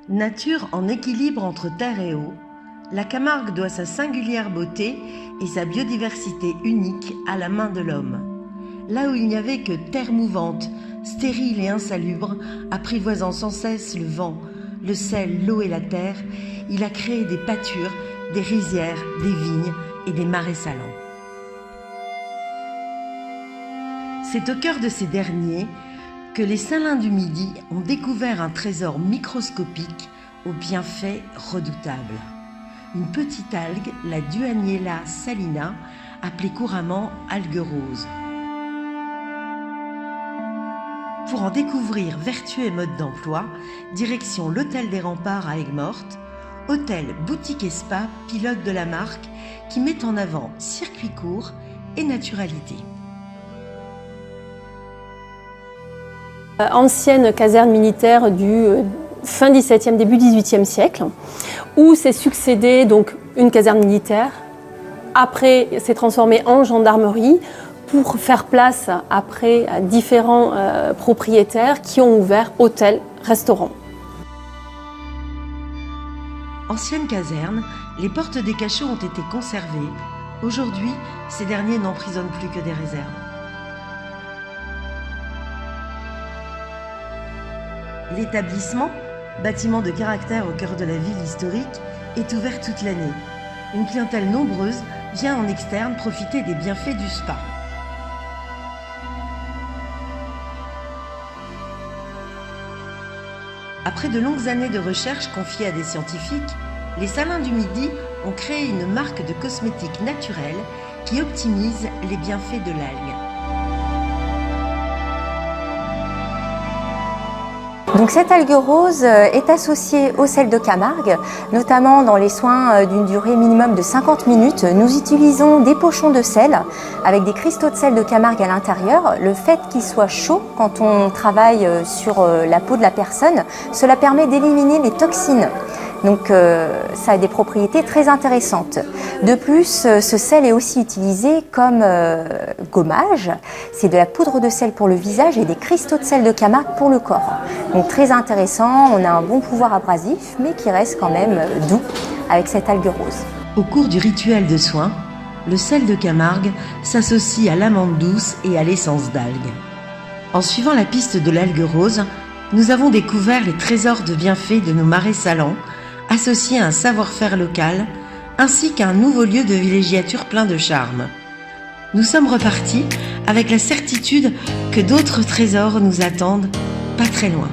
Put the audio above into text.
Nature en équilibre entre terre et eau, la Camargue doit sa singulière beauté et sa biodiversité unique à la main de l'homme. Là où il n'y avait que terre mouvante, stérile et insalubre, apprivoisant sans cesse le vent, le sel, l'eau et la terre, il a créé des pâtures, des rizières, des vignes et des marais salants. C'est au cœur de ces derniers que les salins du Midi ont découvert un trésor microscopique aux bienfaits redoutables. Une petite algue, la Duaniella salina, appelée couramment algue rose. Pour en découvrir vertu et mode d'emploi, direction l'Hôtel des Remparts à Aigues-Mortes, hôtel, boutique et spa pilote de la marque qui met en avant circuit court et naturalité. Ancienne caserne militaire du fin XVIIe, début XVIIIe siècle, où s'est succédé donc une caserne militaire. Après, s'est transformée en gendarmerie pour faire place après à différents propriétaires qui ont ouvert hôtel, restaurant. Ancienne caserne, les portes des cachots ont été conservées. Aujourd'hui, ces derniers n'emprisonnent plus que des réserves. L'établissement, bâtiment de caractère au cœur de la ville historique, est ouvert toute l'année. Une clientèle nombreuse vient en externe profiter des bienfaits du spa. Après de longues années de recherche confiées à des scientifiques, les Salins du Midi ont créé une marque de cosmétiques naturels qui optimise les bienfaits de l'algue. Donc cette algue rose est associée au sel de Camargue, notamment dans les soins d'une durée minimum de 50 minutes. Nous utilisons des pochons de sel avec des cristaux de sel de Camargue à l'intérieur. Le fait qu'il soit chaud quand on travaille sur la peau de la personne, cela permet d'éliminer les toxines. Donc ça a des propriétés très intéressantes. De plus, ce sel est aussi utilisé comme gommage. C'est de la poudre de sel pour le visage et des cristaux de sel de Camargue pour le corps. Donc très intéressant, on a un bon pouvoir abrasif, mais qui reste quand même doux avec cette algue rose. Au cours du rituel de soins, le sel de Camargue s'associe à l'amande douce et à l'essence d'algue. En suivant la piste de l'algue rose, nous avons découvert les trésors de bienfaits de nos marais salants, associés à un savoir-faire local, ainsi qu'à un nouveau lieu de villégiature plein de charme. Nous sommes repartis avec la certitude que d'autres trésors nous attendent pas très loin.